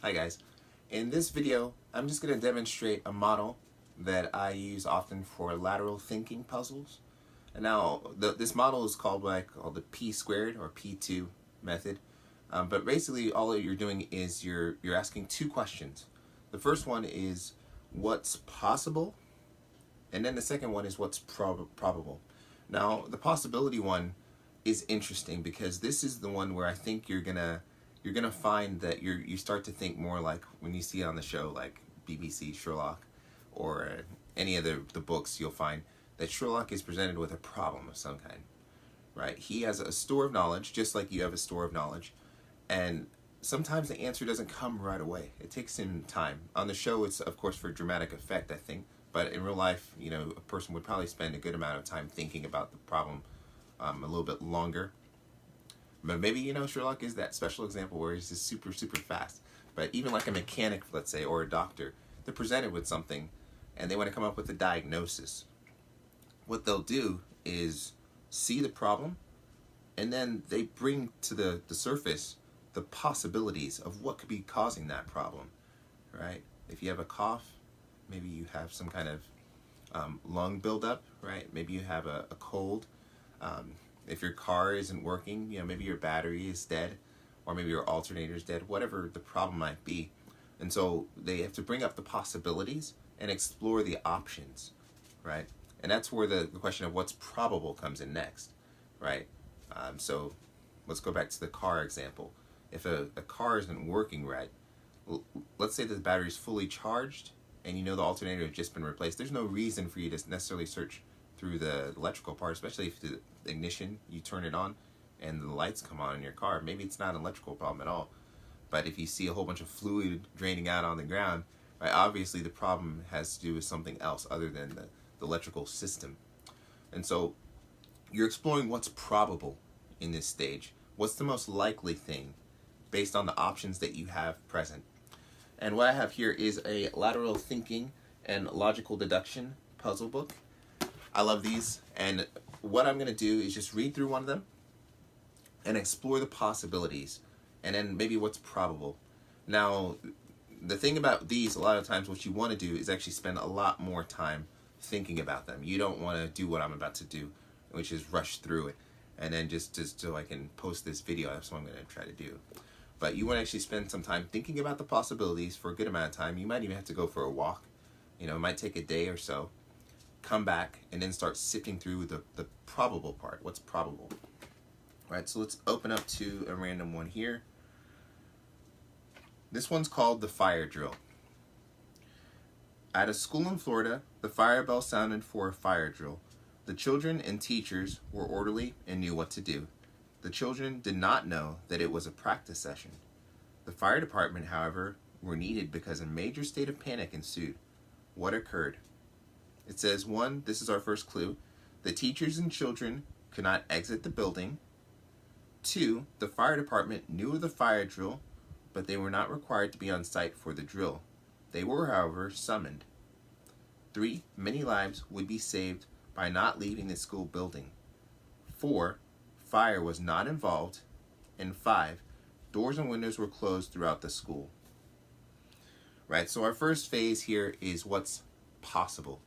Hi guys. In this video, I'm just going to demonstrate a model that I use often for lateral thinking puzzles. And now, this model is called what I call the P squared or P2 method. But basically, all you're doing is you're asking two questions. The first one is what's possible, and then the second one is what's probable. Now, the possibility one is interesting because this is the one where I think you're gonna find that you start to think more like when you see it on the show like BBC Sherlock or any of the books. You'll find that Sherlock is presented with a problem of some kind, right? He has a store of knowledge just like you have a store of knowledge, and sometimes the answer doesn't come right away. It takes him time. On the show, it's of course for dramatic effect, I think, but in real life, you know, a person would probably spend a good amount of time thinking about the problem, a little bit longer. But maybe, you know, Sherlock is that special example where he's just super fast. But even like a mechanic, let's say, or a doctor, they're presented with something and they want to come up with a diagnosis. What they'll do is see the problem, and then they bring to the surface the possibilities of what could be causing that problem, right? If you have a cough, maybe you have some kind of lung buildup, right? Maybe you have a cold. If your car isn't working, you know, maybe your battery is dead, or maybe your alternator is dead, whatever the problem might be. And so they have to bring up the possibilities and explore the options, right? And that's where the question of what's probable comes in next, right? So let's go back to the car example. If a car isn't working right, let's say that the battery is fully charged and you know the alternator has just been replaced, there's no reason for you to necessarily search through the electrical part, especially if the ignition, you turn it on and the lights come on in your car. Maybe it's not an electrical problem at all, but if you see a whole bunch of fluid draining out on the ground, right, obviously the problem has to do with something else other than the electrical system. And so you're exploring what's probable in this stage. What's the most likely thing based on the options that you have present? And what I have here is a lateral thinking and logical deduction puzzle book. I love these, and what I'm going to do is just read through one of them and explore the possibilities, and then maybe what's probable. Now, the thing about these, a lot of times what you want to do is actually spend a lot more time thinking about them. You don't want to do what I'm about to do, which is rush through it, and then just so I can post this video. That's what I'm going to try to do. But you want to actually spend some time thinking about the possibilities for a good amount of time. You might even have to go for a walk. You know, it might take a day or so. Come back and then start sifting through the probable part. What's probable? Right, so let's open up to a random one here. This one's called the fire drill. At a school in Florida, the fire bell sounded for a fire drill. The children and teachers were orderly and knew what to do. The children did not know that it was a practice session. The fire department, however, were needed because a major state of panic ensued. What occurred? It says, 1, this is our first clue, the teachers and children could not exit the building. 2, the fire department knew of the fire drill, but they were not required to be on site for the drill. They were, however, summoned. 3, many lives would be saved by not leaving the school building. 4, fire was not involved. And 5, doors and windows were closed throughout the school. Right, so our first phase here is what's possible.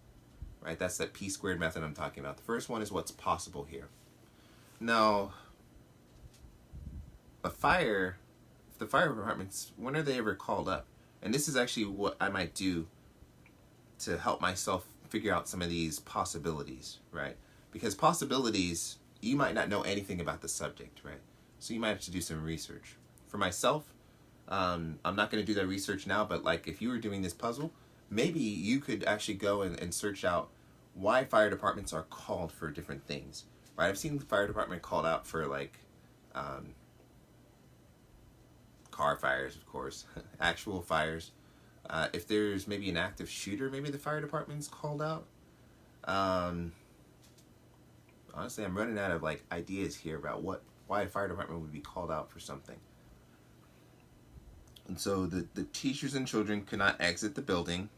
Right, that's that P squared method I'm talking about. The first one is what's possible here. Now, if the fire departments, when are they ever called up? And this is actually what I might do to help myself figure out some of these possibilities, right? Because possibilities, you might not know anything about the subject, right? So you might have to do some research. For myself, I'm not going to do that research now, but like if you were doing this puzzle, maybe you could actually go and search out why fire departments are called for different things, right? I've seen the fire department called out for like car fires, of course, actual fires. If there's maybe an active shooter, maybe the fire department's called out. Honestly, I'm running out of like ideas here about why a fire department would be called out for something. And so the teachers and children could not exit the building.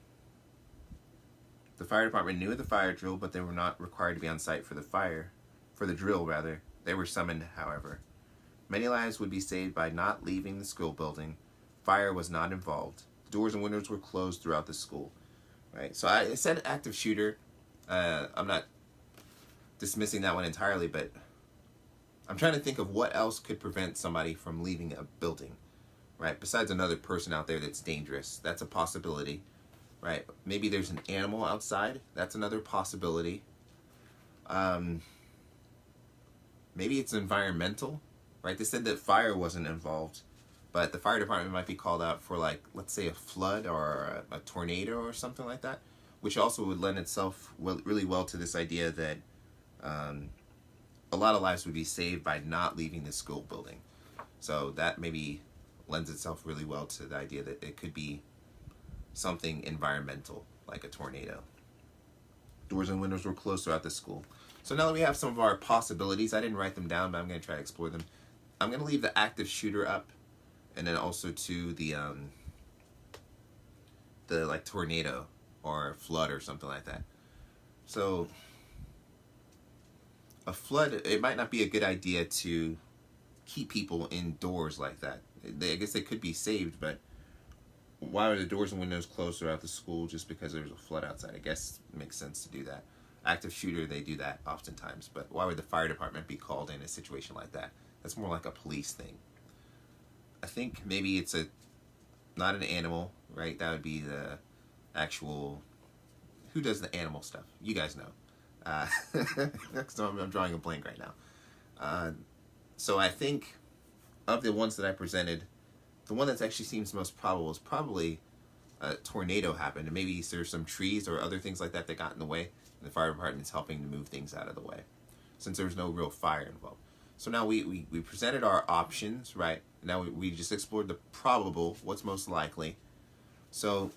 The fire department knew of the fire drill, but they were not required to be on site for the drill They were summoned, however. Many lives would be saved by not leaving the school building. fire was not involved. Doors and windows were closed throughout the school. Right? So I said active shooter. I'm not dismissing that one entirely, but I'm trying to think of what else could prevent somebody from leaving a building, right? Besides another person out there that's dangerous. That's a possibility, right? Maybe there's an animal outside. That's another possibility. Maybe it's environmental, right? They said that fire wasn't involved, but the fire department might be called out for, like, let's say a flood or a tornado or something like that, which also would lend itself really well to this idea that a lot of lives would be saved by not leaving the school building. So that maybe lends itself really well to the idea that it could be something environmental, like a tornado. Doors and windows were closed throughout the school. So now that we have some of our possibilities, I didn't write them down, but I'm going to try to explore them. I'm going to leave the active shooter up, and then also to the like tornado or flood or something like that. So a flood, it might not be a good idea to keep people indoors like that. I guess they could be saved, but why are the doors and windows closed throughout the school just because there's a flood outside? I guess it makes sense to do that. Active shooter, they do that oftentimes, but why would the fire department be called in a situation like that? That's more like a police thing. I think maybe it's not an animal, right? That would be the actual, who does the animal stuff? You guys know. So I'm drawing a blank right now. So I think of the ones that I presented, the one that actually seems most probable is probably a tornado happened, and maybe there's some trees or other things like that that got in the way, and the fire department's helping to move things out of the way, since there's no real fire involved. So now we presented our options, right? Now we just explored the probable, what's most likely. So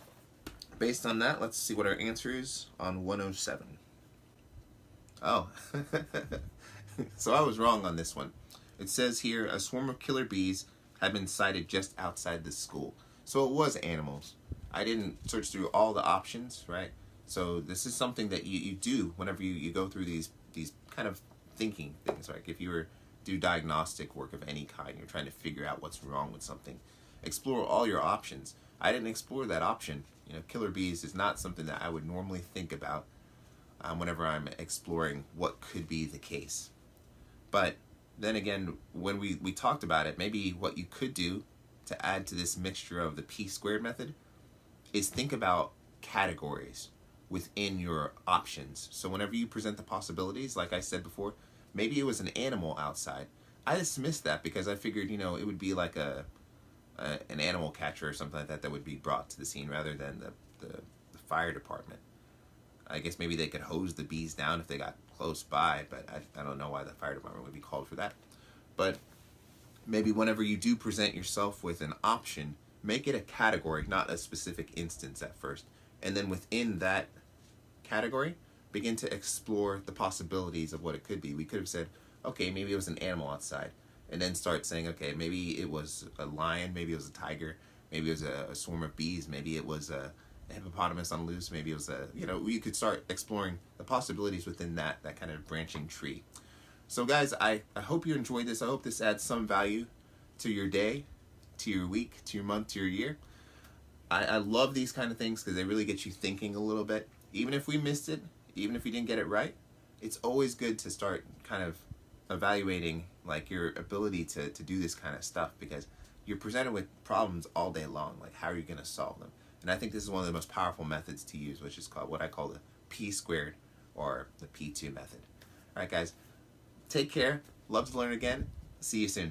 based on that, let's see what our answer is on 107. Oh, so I was wrong on this one. It says here, a swarm of killer bees had been sighted just outside the school. So it was animals. I didn't search through all the options, right? So this is something that you do whenever you go through these kind of thinking things. Like if you were do diagnostic work of any kind, you're trying to figure out what's wrong with something. Explore all your options. I didn't explore that option. You know, killer bees is not something that I would normally think about whenever I'm exploring what could be the case. But then again, when we talked about it, maybe what you could do to add to this mixture of the p-squared method is think about categories within your options. So whenever you present the possibilities, like I said before, maybe it was an animal outside. I dismissed that because I figured, you know, it would be like an animal catcher or something like that that would be brought to the scene rather than the fire department. I guess maybe they could hose the bees down if they got close by, but I don't know why the fire department would be called for that. But maybe whenever you do present yourself with an option, make it a category, not a specific instance at first. And then within that category, begin to explore the possibilities of what it could be. We could have said, okay, maybe it was an animal outside. And then start saying, okay, maybe it was a lion, maybe it was a tiger, maybe it was a swarm of bees, maybe it was a hippopotamus on loose, maybe it was you could start exploring the possibilities within that kind of branching tree. So guys, I hope you enjoyed this. I hope this adds some value to your day, to your week, to your month, to your year. I love these kind of things because they really get you thinking a little bit. Even if we missed it, even if we didn't get it right, it's always good to start kind of evaluating like your ability to do this kind of stuff, because you're presented with problems all day long. Like, how are you going to solve them? And I think this is one of the most powerful methods to use, which is called what I call the p-squared or the P2 method. All right, guys, take care. Love to learn again. See you soon.